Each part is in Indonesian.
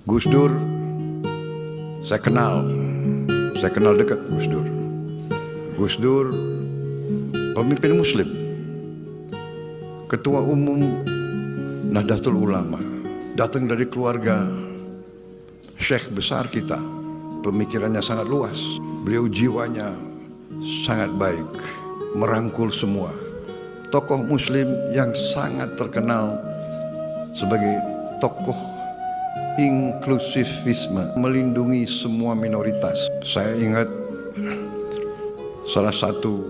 Gus Dur, saya kenal dekat Gus Dur. Gus Dur pemimpin Muslim, Ketua Umum Nahdlatul Ulama, datang dari keluarga Syekh besar kita. Pemikirannya sangat luas, beliau jiwanya sangat baik, merangkul semua. Tokoh Muslim yang sangat terkenal sebagai tokoh inklusivisme, melindungi semua minoritas. Saya ingat salah satu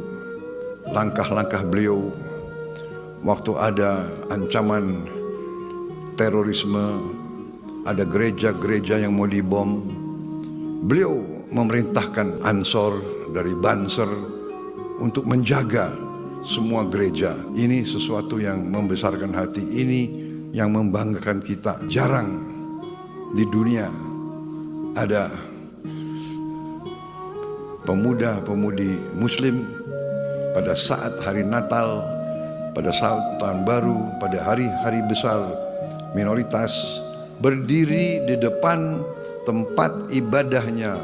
langkah-langkah beliau waktu ada ancaman terorisme, ada gereja-gereja yang mau dibom. Beliau memerintahkan Ansor dari Banser untuk menjaga semua gereja. Ini sesuatu yang membesarkan hati, ini yang membanggakan kita. Jarang di dunia ada pemuda-pemudi Muslim pada saat hari Natal, pada saat Tahun Baru, pada hari-hari besar minoritas berdiri di depan tempat ibadahnya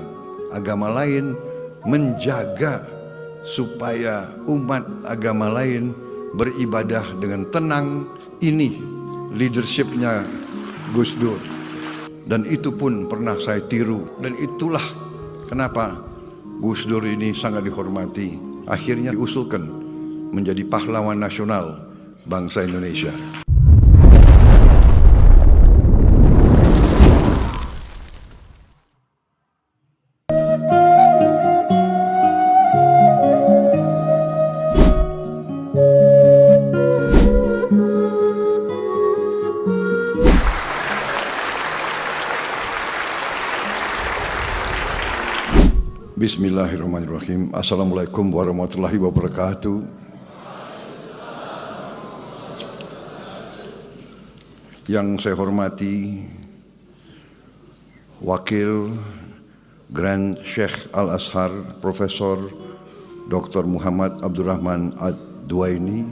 agama lain, menjaga supaya umat agama lain beribadah dengan tenang. Ini leadershipnya Gus Dur, dan itu pun pernah saya tiru, dan itulah kenapa Gus Dur ini sangat dihormati. Akhirnya diusulkan menjadi pahlawan nasional bangsa Indonesia. Bismillahirrahmanirrahim. Assalamualaikum warahmatullahi wabarakatuh. Yang saya hormati Wakil Grand Sheikh Al-Azhar Profesor Dr. Muhammad Abdurrahman Ad-Duaini,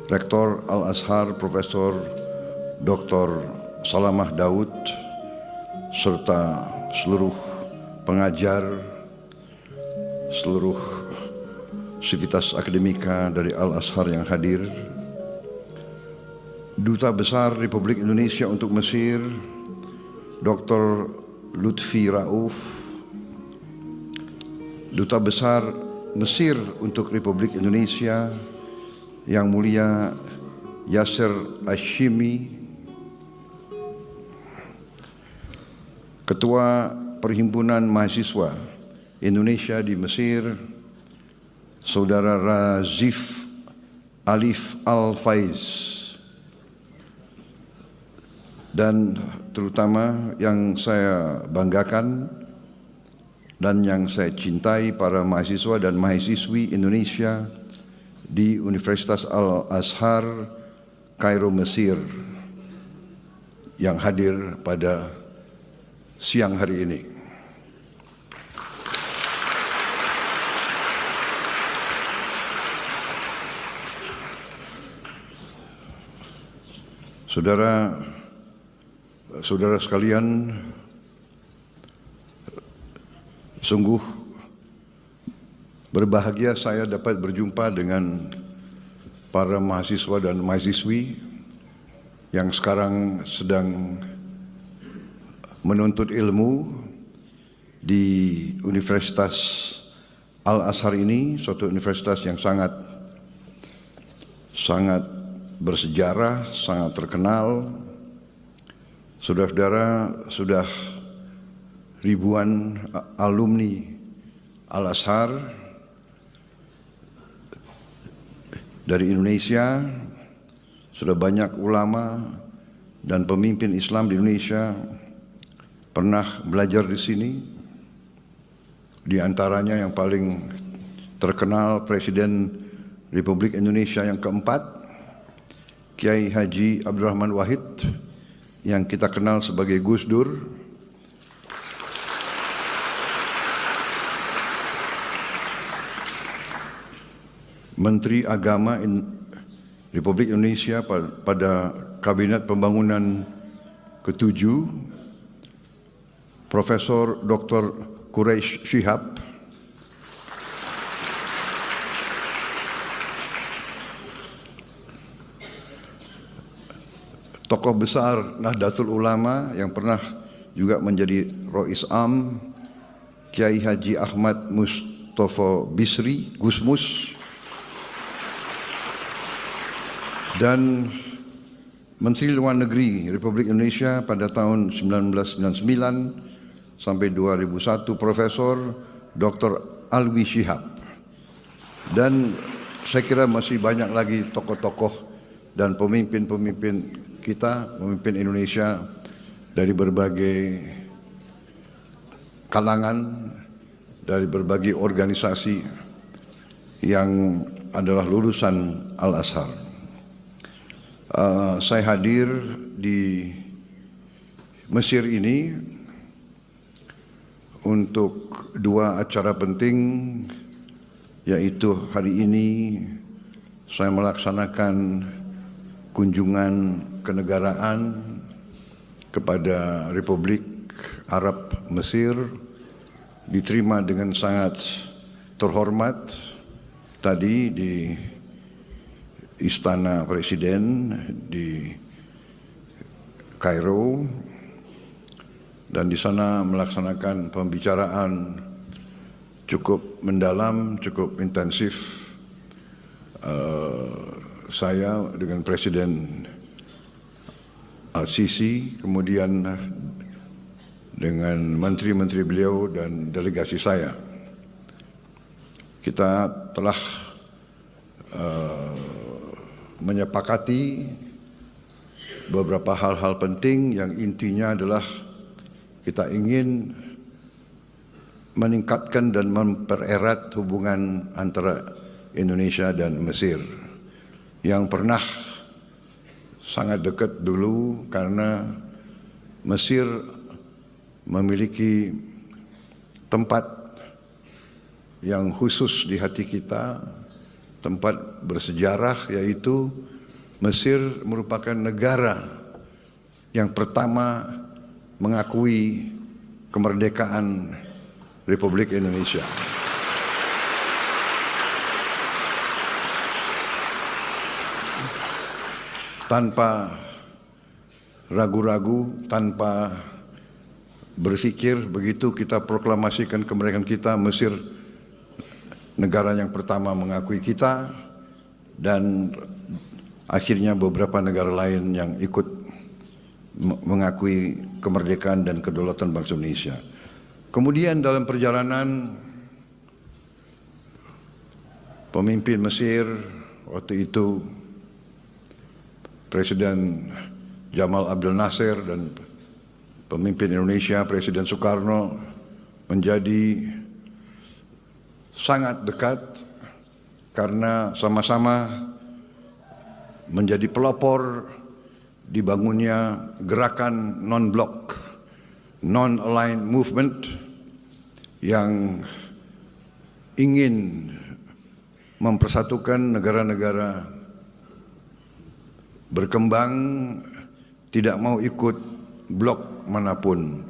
Rektor Al-Azhar Profesor Dr. Salamah Daud, serta seluruh pengajar, seluruh sivitas akademika dari Al-Azhar yang hadir, Duta Besar Republik Indonesia untuk Mesir, Dr. Lutfi Rauf, Duta Besar Mesir untuk Republik Indonesia, Yang Mulia Yasser Hashimi, Ketua Perhimpunan Mahasiswa Indonesia di Mesir, Saudara Razif Alif Al-Faiz, dan terutama yang saya banggakan dan yang saya cintai, para mahasiswa dan mahasiswi Indonesia di Universitas Al-Azhar Kairo, Mesir, yang hadir pada siang hari ini. Saudara sekalian, sungguh berbahagia saya dapat berjumpa dengan para mahasiswa dan mahasiswi yang sekarang sedang menuntut ilmu di Universitas Al-Azhar ini, suatu universitas yang sangat bersejarah, sangat terkenal. Saudara-saudara, sudah ribuan alumni Al-Azhar dari Indonesia, sudah banyak ulama dan pemimpin Islam di Indonesia pernah belajar di sini. Di antaranya yang paling terkenal Presiden Republik Indonesia yang keempat, Kiai Haji Abdurrahman Wahid, yang kita kenal sebagai Gus Dur. Menteri Agama Republik Indonesia pada Kabinet Pembangunan ketujuh, Profesor Dr. Quraish Shihab, tokoh besar Nahdlatul Ulama yang pernah juga menjadi Rois Am, Kiai Haji Ahmad Mustofa Bisri, Gusmus, dan Menteri Luar Negeri Republik Indonesia pada tahun 1999 sampai 2001, Profesor Dr. Alwi Shihab. Dan saya kira masih banyak lagi tokoh-tokoh dan pemimpin-pemimpin kita, pemimpin Indonesia dari berbagai kalangan, dari berbagai organisasi yang adalah lulusan Al-Azhar. Saya hadir di Mesir ini untuk dua acara penting, yaitu hari ini saya melaksanakan kunjungan kenegaraan kepada Republik Arab Mesir, diterima dengan sangat terhormat tadi di Istana Presiden di Kairo, dan di sana melaksanakan pembicaraan cukup mendalam, cukup intensif saya dengan Presiden Al-Sisi, kemudian dengan menteri-menteri beliau dan delegasi saya. Kita telah menyepakati beberapa hal-hal penting yang intinya adalah kita ingin meningkatkan dan mempererat hubungan antara Indonesia dan Mesir yang pernah sangat dekat dulu, karena Mesir memiliki tempat yang khusus di hati kita, tempat bersejarah, yaitu Mesir merupakan negara yang pertama mengakui kemerdekaan Republik Indonesia. Tanpa ragu-ragu, tanpa berpikir, begitu kita proklamasikan kemerdekaan kita, Mesir negara yang pertama mengakui kita, dan akhirnya beberapa negara lain yang ikut mengakui kemerdekaan dan kedaulatan bangsa Indonesia. Kemudian dalam perjalanan, pemimpin Mesir waktu itu Presiden Jamal Abdel Nasser dan pemimpin Indonesia Presiden Soekarno menjadi sangat dekat karena sama-sama menjadi pelopor dibangunnya gerakan non-blok, non-aligned movement yang ingin mempersatukan negara-negara berkembang, tidak mau ikut blok manapun,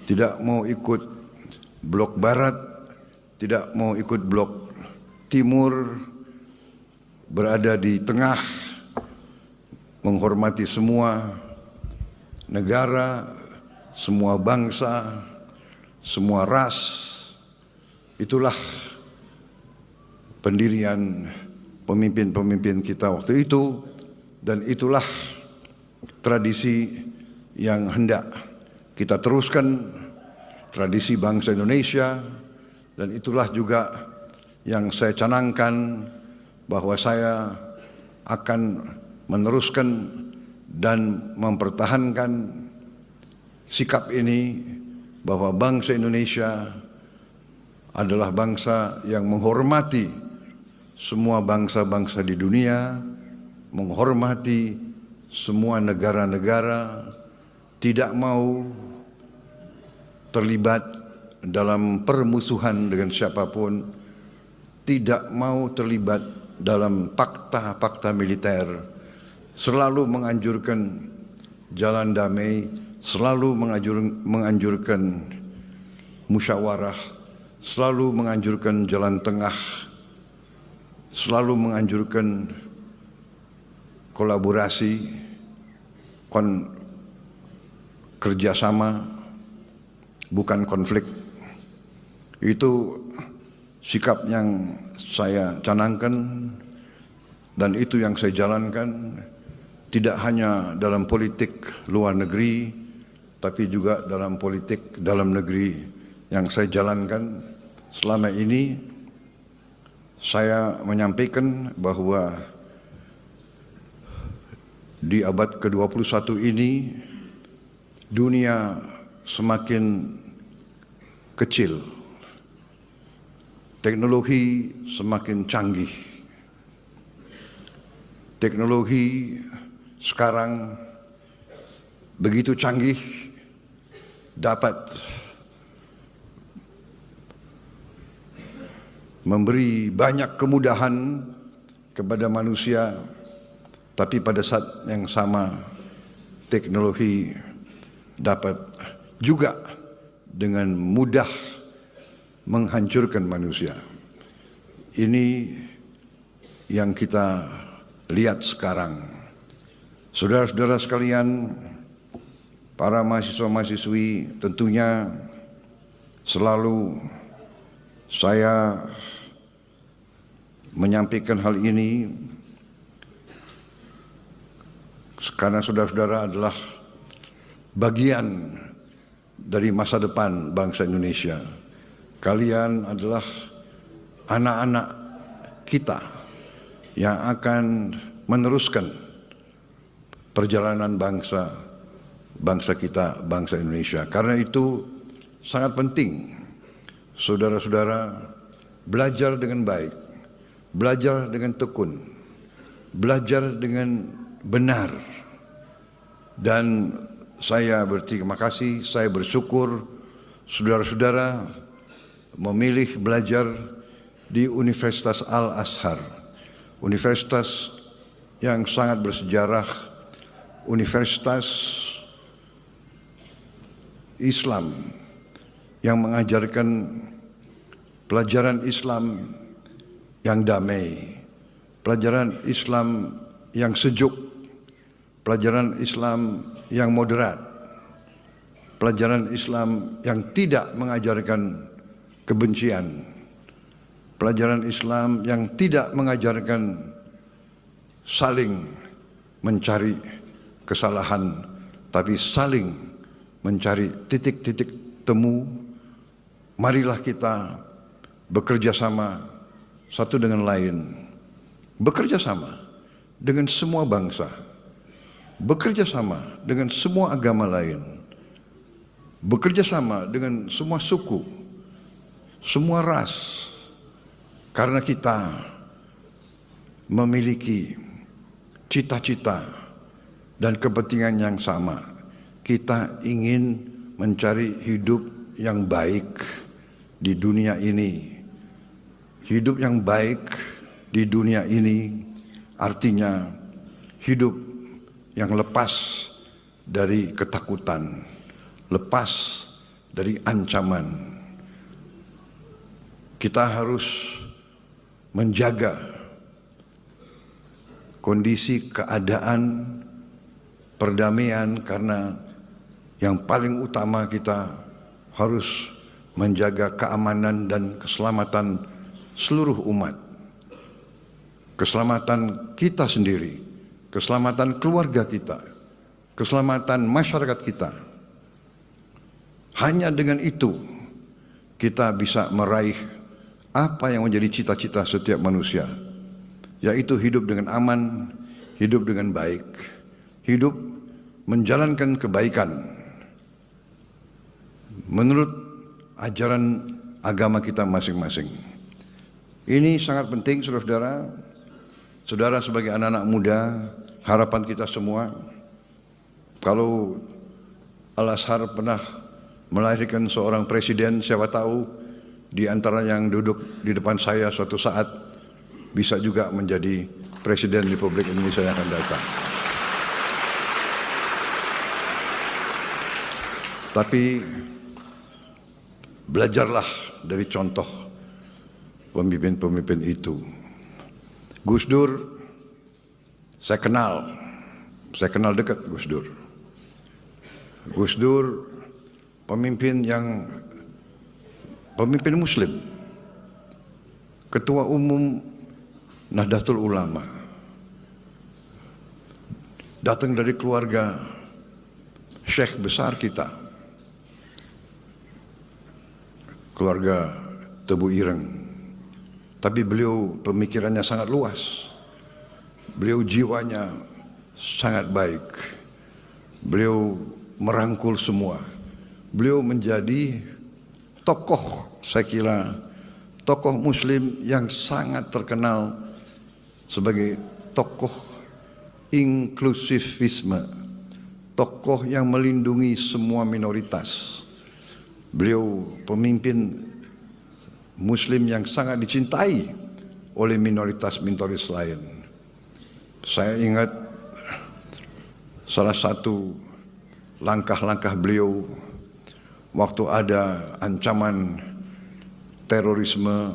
tidak mau ikut blok barat, tidak mau ikut blok timur, berada di tengah, menghormati semua negara, semua bangsa, semua ras. Itulah pendirian pemimpin-pemimpin kita waktu itu, dan itulah tradisi yang hendak kita teruskan, tradisi bangsa Indonesia. Dan itulah juga yang saya canangkan, bahwa saya akan meneruskan dan mempertahankan sikap ini, bahwa bangsa Indonesia adalah bangsa yang menghormati semua bangsa-bangsa di dunia, menghormati semua negara-negara, tidak mau terlibat dalam permusuhan dengan siapapun, tidak mau terlibat dalam fakta-fakta militer, selalu menganjurkan jalan damai, selalu menganjurkan musyawarah, selalu menganjurkan jalan tengah, selalu menganjurkan kolaborasi, kerjasama, bukan konflik. Itu sikap yang saya canangkan dan itu yang saya jalankan, tidak hanya dalam politik luar negeri, tapi juga dalam politik dalam negeri yang saya jalankan selama ini. Saya menyampaikan bahwa di abad ke-21 ini dunia semakin kecil, teknologi semakin canggih. Teknologi sekarang begitu canggih, dapat memberi banyak kemudahan kepada manusia, tapi pada saat yang sama teknologi dapat juga dengan mudah menghancurkan manusia. Ini yang kita lihat sekarang. Saudara-saudara sekalian, para mahasiswa-mahasiswi, tentunya selalu saya menyampaikan hal ini karena saudara-saudara adalah bagian dari masa depan bangsa Indonesia. Kalian adalah anak-anak kita yang akan meneruskan perjalanan bangsa kita, bangsa Indonesia. Karena itu sangat penting saudara-saudara belajar dengan baik, belajar dengan tekun, belajar dengan benar. Dan saya berterima kasih, saya bersyukur saudara-saudara memilih belajar di Universitas Al-Azhar, universitas yang sangat bersejarah, universitas Islam yang mengajarkan pelajaran Islam yang damai, pelajaran Islam yang sejuk, pelajaran Islam yang moderat, pelajaran Islam yang tidak mengajarkan kebencian, pelajaran Islam yang tidak mengajarkan saling mencari kesalahan, tapi saling mencari titik-titik temu. Marilah kita bekerja sama satu dengan lain, bekerja sama dengan semua bangsa, bekerja sama dengan semua agama lain, bekerja sama dengan semua suku, semua ras, karena kita memiliki cita-cita dan kepentingan yang sama. Kita ingin mencari hidup yang baik di dunia ini. Hidup yang baik di dunia ini artinya hidup yang lepas dari ketakutan, lepas dari ancaman. Kita harus menjaga kondisi keadaan perdamaian, karena yang paling utama kita harus menjaga keamanan dan keselamatan seluruh umat, keselamatan kita sendiri, keselamatan keluarga kita, keselamatan masyarakat kita. Hanya dengan itu kita bisa meraih apa yang menjadi cita-cita setiap manusia, yaitu hidup dengan aman, hidup dengan baik, hidup menjalankan kebaikan menurut ajaran agama kita masing-masing. Ini sangat penting saudara-saudara. Saudara sebagai anak-anak muda, harapan kita semua, kalau Al-Azhar pernah melahirkan seorang presiden, siapa tahu di antara yang duduk di depan saya suatu saat bisa juga menjadi presiden di Republik Indonesia yang akan datang. Tapi belajarlah dari contoh pemimpin-pemimpin itu. Gus Dur, saya kenal dekat Gus Dur. Gus Dur pemimpin Muslim, Ketua Umum Nahdlatul Ulama, datang dari keluarga Syekh besar kita, keluarga Tebu Ireng. Tapi beliau pemikirannya sangat luas, beliau jiwanya sangat baik, beliau merangkul semua. Beliau menjadi tokoh, saya kira tokoh Muslim yang sangat terkenal sebagai tokoh inklusivisme, tokoh yang melindungi semua minoritas. Beliau pemimpin Muslim yang sangat dicintai oleh minoritas-minoritas lain. Saya ingat salah satu langkah-langkah beliau waktu ada ancaman terorisme,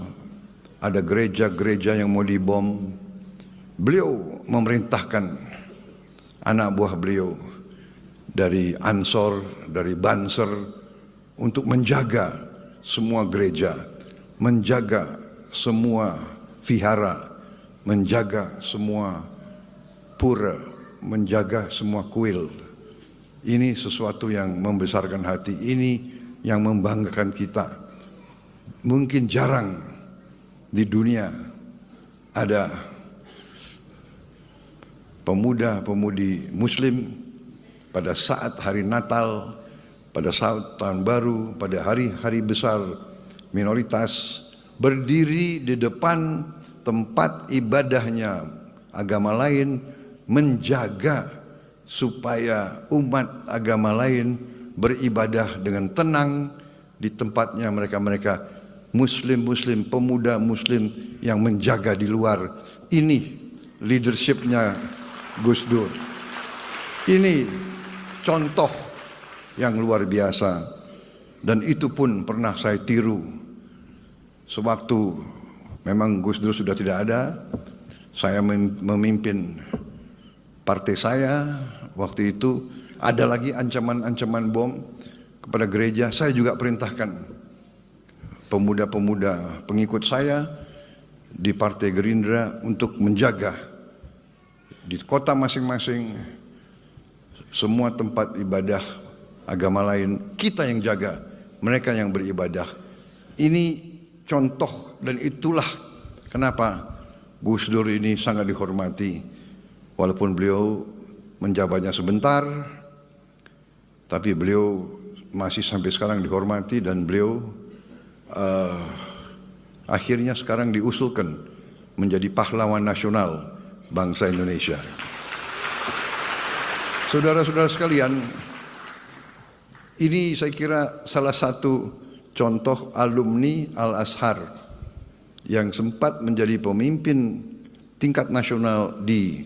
ada gereja-gereja yang mau dibom. Beliau memerintahkan anak buah beliau dari Ansor, dari Banser untuk menjaga semua gereja, menjaga semua vihara, menjaga semua pura, menjaga semua kuil. Ini sesuatu yang membesarkan hati, ini yang membanggakan kita. Mungkin jarang di dunia ada pemuda-pemudi Muslim pada saat hari Natal, pada saat Tahun Baru, pada hari-hari besar minoritas berdiri di depan tempat ibadahnya agama lain, menjaga supaya umat agama lain beribadah dengan tenang di tempatnya mereka Muslim-Muslim, pemuda Muslim yang menjaga di luar. Ini leadershipnya Gus Dur. Ini contoh yang luar biasa, dan itu pun pernah saya tiru. Sewaktu memang Gus Dur sudah tidak ada, saya memimpin partai saya. Waktu itu ada lagi ancaman-ancaman bom kepada gereja. Saya juga perintahkan pemuda-pemuda pengikut saya di Partai Gerindra untuk menjaga di kota masing-masing semua tempat ibadah agama lain. Kita yang jaga, mereka yang beribadah. Ini contoh, dan itulah kenapa Gus Dur ini sangat dihormati. Walaupun beliau menjabatnya sebentar, tapi beliau masih sampai sekarang dihormati, dan beliau akhirnya sekarang diusulkan menjadi pahlawan nasional bangsa Indonesia. Saudara-saudara sekalian, ini saya kira salah satu contoh alumni Al-Azhar yang sempat menjadi pemimpin tingkat nasional di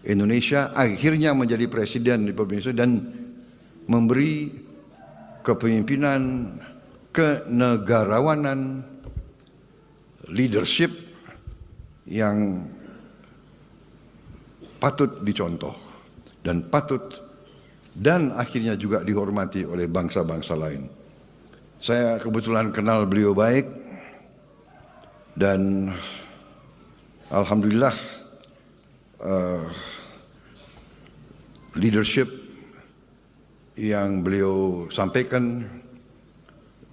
Indonesia, akhirnya menjadi presiden di Indonesia dan memberi kepemimpinan, kenegarawanan, leadership yang patut dicontoh dan akhirnya juga dihormati oleh bangsa-bangsa lain. Saya kebetulan kenal beliau baik, dan alhamdulillah leadership yang beliau sampaikan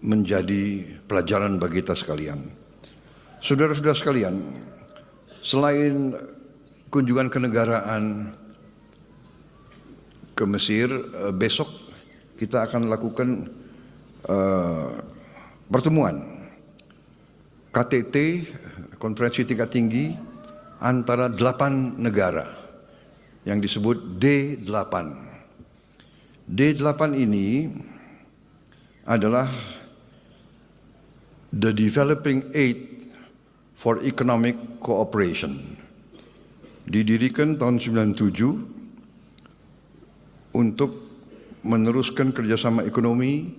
menjadi pelajaran bagi kita sekalian. Saudara-saudara sekalian, selain kunjungan kenegaraan ke Mesir, besok kita akan lakukan pertemuan KTT, konferensi tingkat tinggi antara 8 negara yang disebut D8. D8 ini adalah the Developing Aid for Economic Cooperation. Didirikan tahun 97 untuk meneruskan kerjasama ekonomi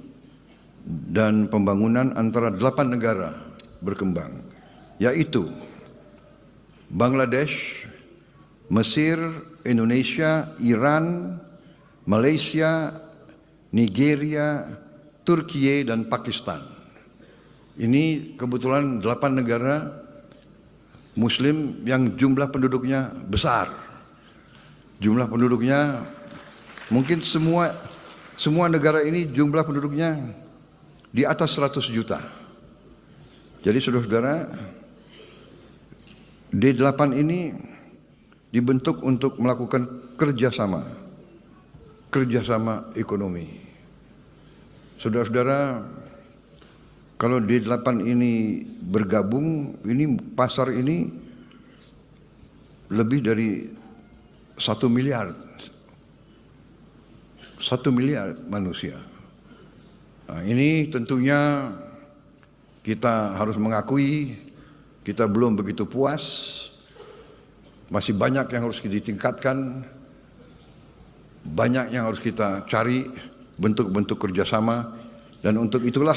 dan pembangunan antara 8 negara berkembang, yaitu Bangladesh, Mesir, Indonesia, Iran, Malaysia, Nigeria, Turki dan Pakistan. Ini kebetulan 8 negara Muslim yang jumlah penduduknya besar. Jumlah penduduknya mungkin semua negara ini jumlah penduduknya di atas 100 juta. Jadi saudara-saudara, D8 ini dibentuk untuk melakukan kerjasama ekonomi. Saudara-saudara, kalau D8 ini bergabung, ini pasar ini lebih dari 1 miliar. 1 miliar manusia. Nah, ini tentunya kita harus mengakui kita belum begitu puas. Masih banyak yang harus ditingkatkan. Banyak yang harus kita cari bentuk-bentuk kerjasama. Dan untuk itulah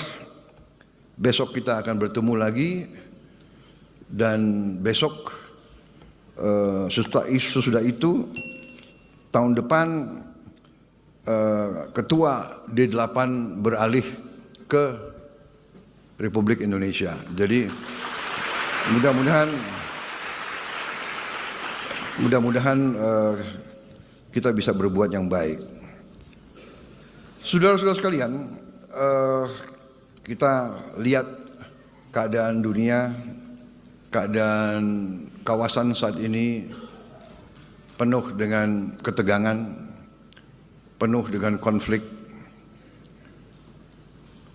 besok kita akan bertemu lagi, dan besok sesudah itu tahun depan ketua D8 beralih ke Republik Indonesia. Jadi mudah-mudahan kita bisa berbuat yang baik. Saudara-saudara sekalian, kita lihat keadaan dunia, keadaan kawasan saat ini penuh dengan ketegangan, penuh dengan konflik,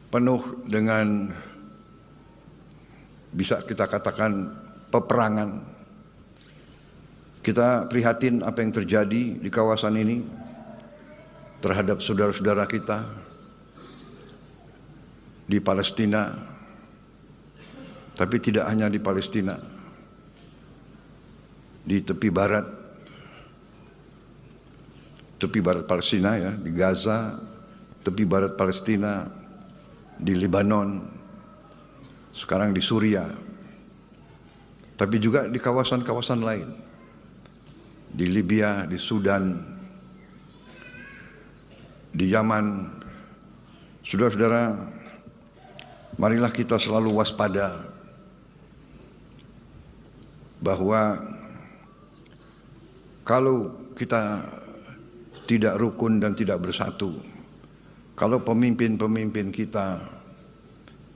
penuh dengan bisa kita katakan peperangan. Kita prihatin apa yang terjadi di kawasan ini terhadap saudara-saudara kita di Palestina, tapi tidak hanya di Palestina, di tepi barat Palestina ya, di Gaza, tepi barat Palestina, di Lebanon, sekarang di Suriah, tapi juga di kawasan-kawasan lain, di Libya, di Sudan, di Yaman. Saudara-saudara, marilah kita selalu waspada bahwa kalau kita tidak rukun dan tidak bersatu, kalau pemimpin-pemimpin kita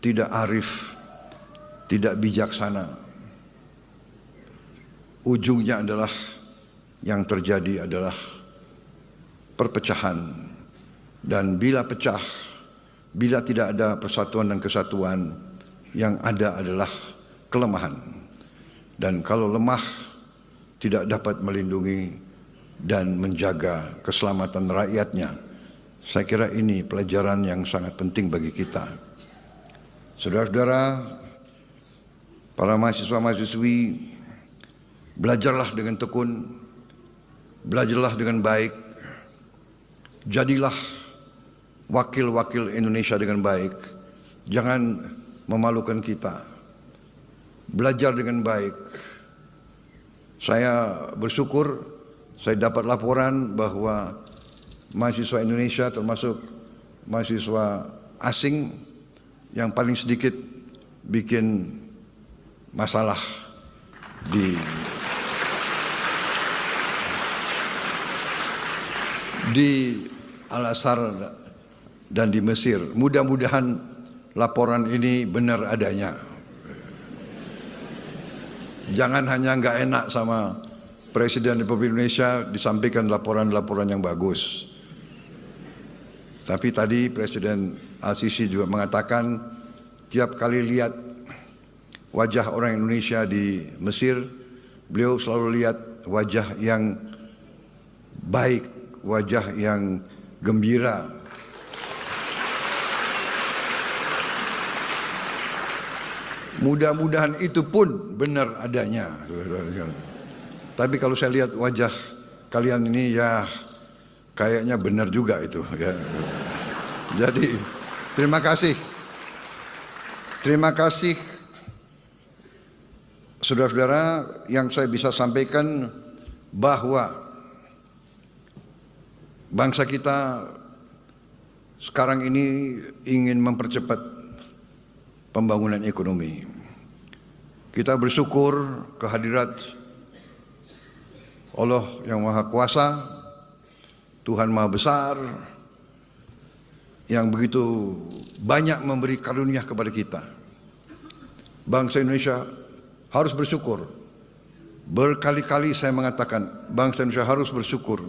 tidak arif, tidak bijaksana, ujungnya adalah yang terjadi adalah perpecahan. Dan bila pecah, bila tidak ada persatuan dan kesatuan, yang ada adalah kelemahan. Dan kalau lemah, tidak dapat melindungi dan menjaga keselamatan rakyatnya. Saya kira ini pelajaran yang sangat penting bagi kita. Saudara-saudara, para mahasiswa-mahasiswi, belajarlah dengan tekun, belajarlah dengan baik, jadilah wakil-wakil Indonesia dengan baik. Jangan memalukan kita. Belajar dengan baik. Saya bersyukur saya dapat laporan bahwa mahasiswa Indonesia termasuk mahasiswa asing yang paling sedikit bikin masalah di Al-Azhar dan di Mesir. Mudah-mudahan laporan ini benar adanya. Jangan hanya nggak enak sama Presiden Republik Indonesia disampaikan laporan-laporan yang bagus. Tapi tadi Presiden Al-Sisi juga mengatakan tiap kali lihat wajah orang Indonesia di Mesir, beliau selalu lihat wajah yang baik, wajah yang gembira. Mudah-mudahan itu pun benar adanya. Tapi kalau saya lihat wajah kalian ini, ya kayaknya benar juga itu ya. Jadi terima kasih saudara-saudara, yang saya bisa sampaikan bahwa bangsa kita sekarang ini ingin mempercepat pembangunan ekonomi. Kita bersyukur kehadirat Allah yang Maha Kuasa, Tuhan Maha Besar, yang begitu banyak memberi karunia kepada kita. Bangsa Indonesia harus bersyukur. Berkali-kali saya mengatakan, bangsa Indonesia harus bersyukur.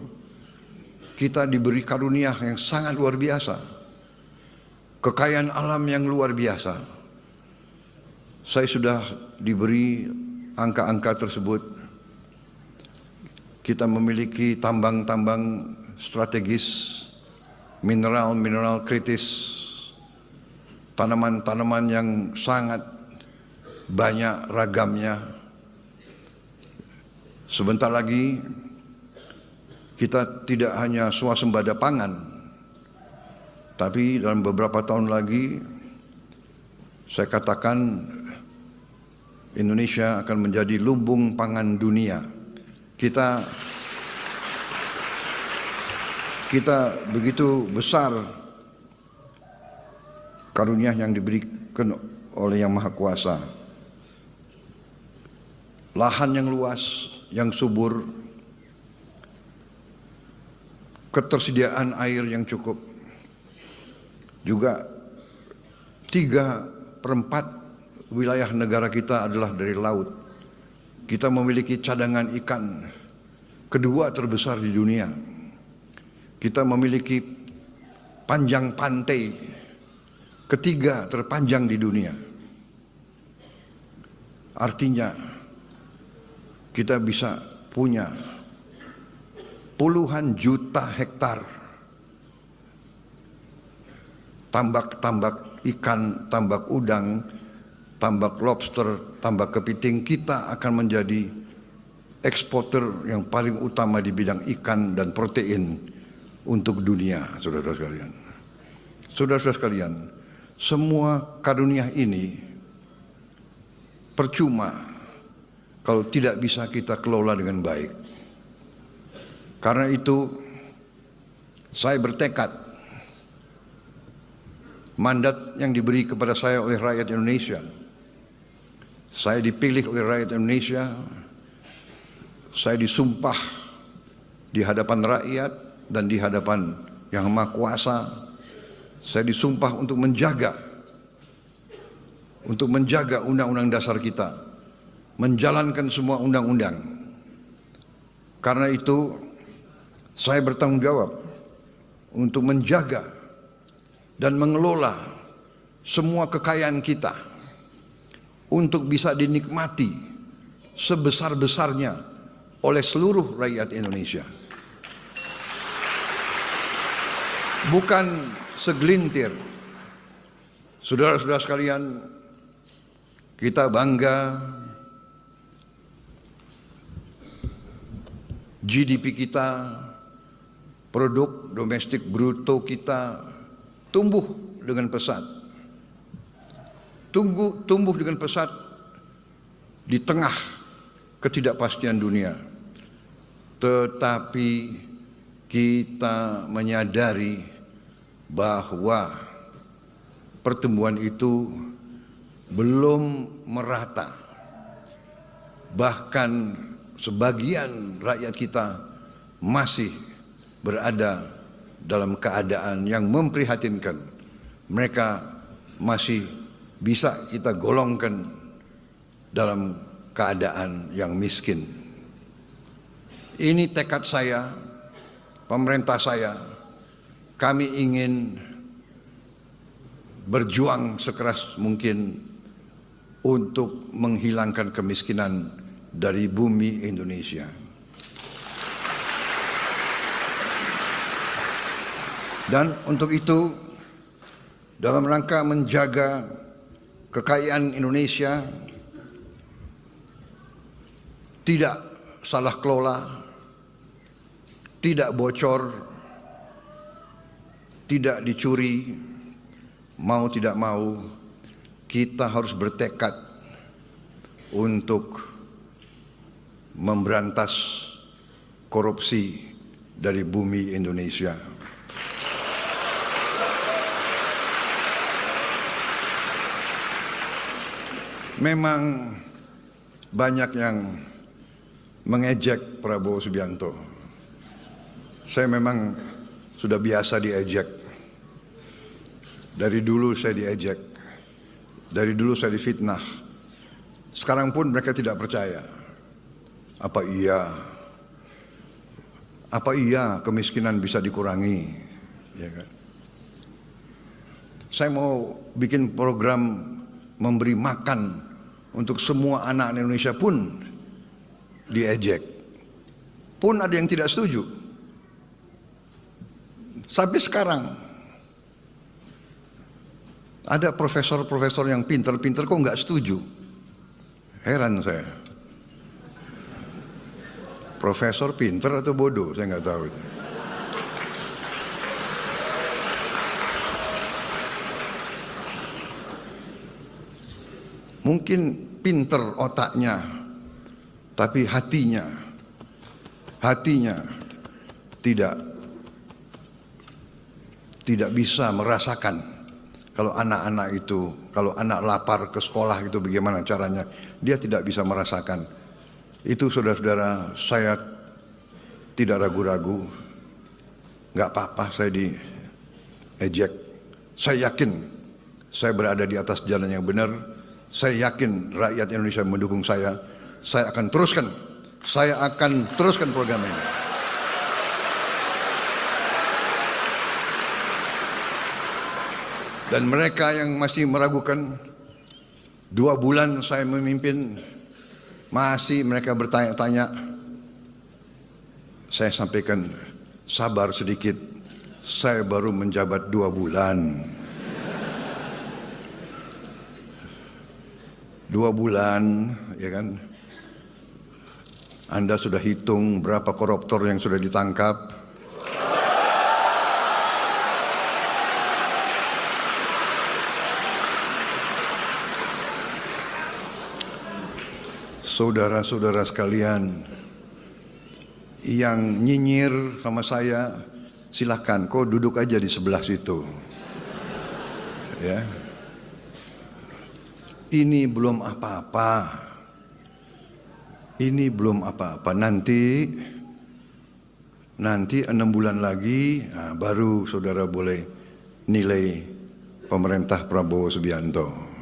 Kita diberi karunia yang sangat luar biasa, kekayaan alam yang luar biasa. Saya sudah diberi angka-angka tersebut. Kita memiliki tambang-tambang strategis, mineral-mineral kritis, tanaman-tanaman yang sangat banyak ragamnya. Sebentar lagi kita tidak hanya swasembada pangan, tapi dalam beberapa tahun lagi saya katakan Indonesia akan menjadi lumbung pangan dunia. Kita begitu besar karunia yang diberikan oleh Yang Maha Kuasa. Lahan yang luas, yang subur, ketersediaan air yang cukup, juga 3/4 wilayah negara kita adalah dari laut. Kita memiliki cadangan ikan kedua terbesar di dunia. Kita memiliki panjang pantai ketiga terpanjang di dunia. Artinya kita bisa punya puluhan juta hektar tambak-tambak ikan, tambak udang, tambak lobster, tambak kepiting. Kita akan menjadi eksporter yang paling utama di bidang ikan dan protein untuk dunia, saudara-saudara sekalian. Saudara-saudara sekalian, semua karunia ini percuma kalau tidak bisa kita kelola dengan baik. Karena itu saya bertekad, mandat yang diberi kepada saya oleh rakyat Indonesia, saya dipilih oleh rakyat Indonesia, saya disumpah di hadapan rakyat dan di hadapan Yang Maha Kuasa. Saya disumpah untuk menjaga undang-undang dasar kita, menjalankan semua undang-undang. Karena itu saya bertanggung jawab untuk menjaga dan mengelola semua kekayaan kita untuk bisa dinikmati sebesar-besarnya oleh seluruh rakyat Indonesia. Bukan segelintir. Saudara-saudara sekalian, kita bangga GDP kita, produk domestik bruto kita tumbuh dengan pesat. Tumbuh dengan pesat di tengah ketidakpastian dunia. Tetapi kita menyadari bahwa pertumbuhan itu belum merata. Bahkan sebagian rakyat kita masih berada dalam keadaan yang memprihatinkan. Mereka masih bisa kita golongkan dalam keadaan yang miskin. Ini tekad saya, pemerintah saya. Kami ingin berjuang sekeras mungkin untuk menghilangkan kemiskinan dari bumi Indonesia. Dan untuk itu, dalam rangka menjaga kekayaan Indonesia tidak salah kelola, tidak bocor, tidak dicuri, mau tidak mau kita harus bertekad untuk memberantas korupsi dari bumi Indonesia. Memang banyak yang mengejek Prabowo Subianto. Saya memang sudah biasa diejek. Dari dulu saya diejek. Dari dulu saya difitnah. Sekarang pun mereka tidak percaya. Apa iya kemiskinan bisa dikurangi? Ya kan? Saya mau bikin program memberi makan untuk semua anak Indonesia pun diejek. Pun ada yang tidak setuju. Sampai sekarang ada profesor-profesor yang pintar-pintar kok nggak setuju. Heran saya. Profesor pintar atau bodoh, saya nggak tahu itu. Mungkin pintar otaknya, tapi hatinya tidak bisa merasakan kalau anak-anak itu, kalau anak lapar ke sekolah itu bagaimana caranya, dia tidak bisa merasakan. Itu saudara-saudara, saya tidak ragu-ragu, nggak apa-apa saya diejek. Saya yakin saya berada di atas jalan yang benar. Saya yakin rakyat Indonesia mendukung saya. Saya akan teruskan program ini. Dan mereka yang masih meragukan, 2 bulan saya memimpin, masih mereka bertanya-tanya, saya sampaikan, sabar sedikit, saya baru menjabat 2 bulan. 2 bulan, ya kan? Anda sudah hitung berapa koruptor yang sudah ditangkap? Saudara-saudara sekalian yang nyinyir sama saya, silahkan, kau duduk aja di sebelah situ. Ya. Ini belum apa-apa. Ini belum apa-apa. Nanti 6 bulan lagi, baru saudara boleh nilai pemerintah Prabowo Subianto.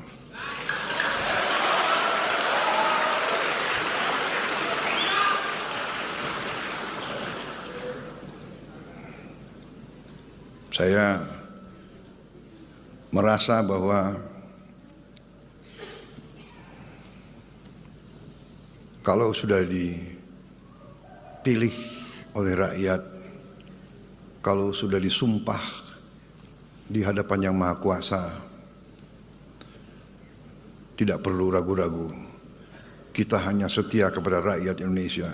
Saya merasa bahwa kalau sudah dipilih oleh rakyat, kalau sudah disumpah di hadapan Yang Maha Kuasa, tidak perlu ragu-ragu. Kita hanya setia kepada rakyat Indonesia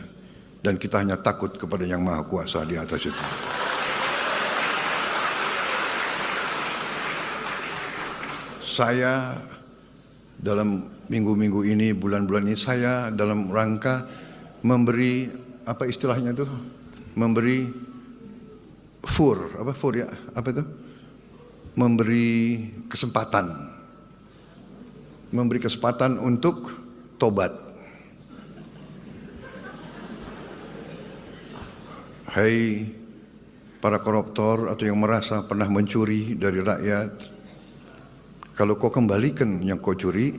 dan kita hanya takut kepada Yang Maha Kuasa di atas itu. Saya dalam minggu-minggu ini, bulan-bulan ini, saya dalam rangka memberi, apa istilahnya itu, memberi memberi kesempatan untuk tobat. Hai para koruptor atau yang merasa pernah mencuri dari rakyat, kalau kau kembalikan yang kau curi,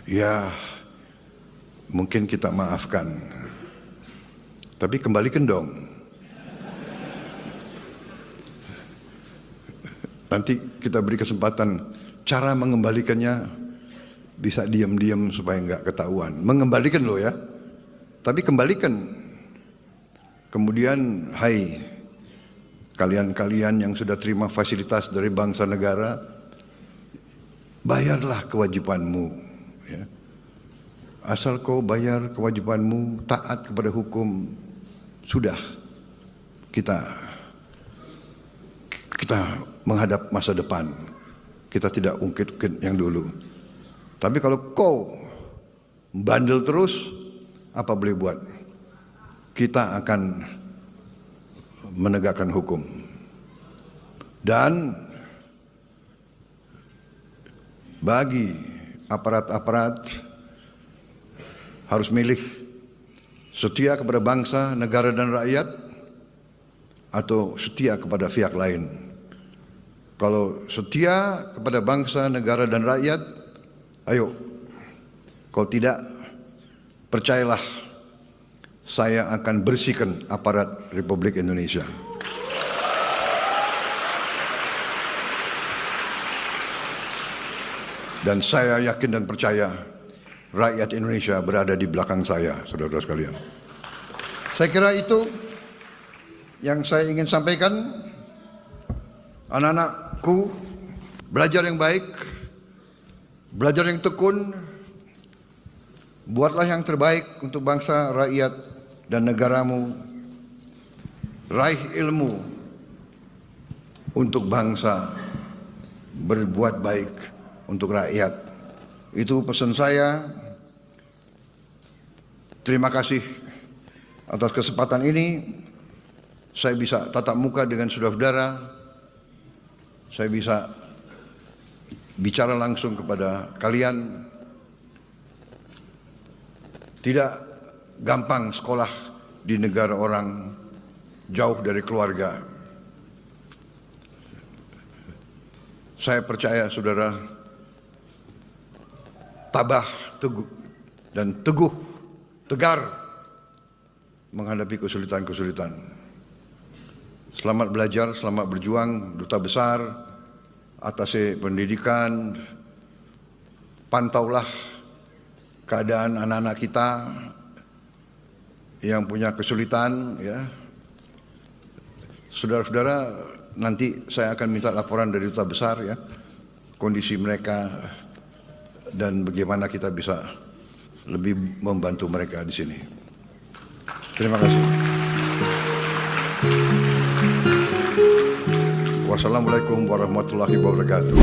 ya mungkin kita maafkan. Tapi kembalikan dong. Nanti kita beri kesempatan. Cara mengembalikannya bisa diam-diam supaya nggak ketahuan. Mengembalikan loh ya. Tapi kembalikan. Kemudian, hai kalian-kalian yang sudah terima fasilitas dari bangsa negara, bayarlah kewajibanmu. Ya. Asal kau bayar kewajibanmu, taat kepada hukum, sudah kita kita menghadap masa depan. Kita tidak ungkit-ungkit yang dulu. Tapi kalau kau bandel terus, apa boleh buat? Kita akan menegakkan hukum. Dan bagi aparat-aparat harus milih setia kepada bangsa, negara dan rakyat atau setia kepada pihak lain. Kalau setia kepada bangsa, negara dan rakyat, ayo. Kalau tidak, percayalah, saya akan bersihkan aparat Republik Indonesia. Dan saya yakin dan percaya rakyat Indonesia berada di belakang saya, saudara-saudara sekalian. Saya kira itu yang saya ingin sampaikan. Anak-anakku, belajar yang baik, belajar yang tekun, buatlah yang terbaik untuk bangsa, rakyat, dan negaramu. Raih ilmu untuk bangsa, berbuat baik untuk rakyat. Itu pesan saya. Terima kasih atas kesempatan ini. Saya bisa tatap muka dengan saudara-saudara. Saya bisa bicara langsung kepada kalian. Tidak gampang sekolah di negara orang, jauh dari keluarga. Saya percaya saudara tabah, teguh, dan teguh, tegar menghadapi kesulitan-kesulitan. Selamat belajar, selamat berjuang, Duta Besar, atase pendidikan, pantaulah keadaan anak-anak kita yang punya kesulitan, ya. Saudara-saudara, nanti saya akan minta laporan dari Duta Besar, ya, kondisi mereka dan bagaimana kita bisa lebih membantu mereka di sini. Terima kasih. Wassalamualaikum warahmatullahi wabarakatuh.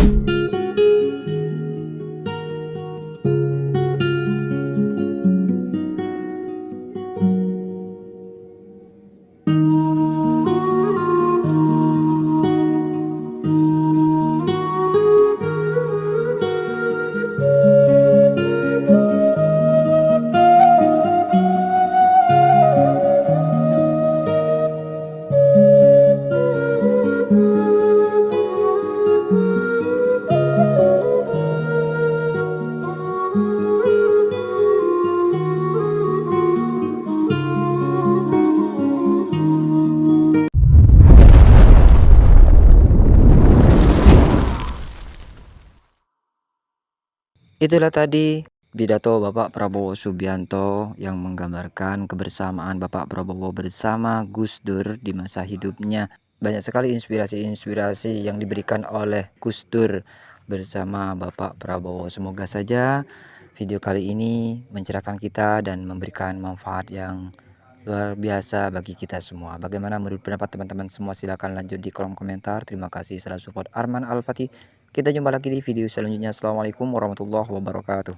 Itulah tadi pidato Bapak Prabowo Subianto yang menggambarkan kebersamaan Bapak Prabowo bersama Gus Dur di masa hidupnya. Banyak sekali inspirasi-inspirasi yang diberikan oleh Gus Dur bersama Bapak Prabowo. Semoga saja video kali ini mencerahkan kita dan memberikan manfaat yang luar biasa bagi kita semua. Bagaimana menurut pendapat teman-teman semua? Silahkan lanjut di kolom komentar. Terima kasih selalu support. Arman Al-Fatih. Kita jumpa lagi di video selanjutnya. Assalamualaikum warahmatullahi wabarakatuh.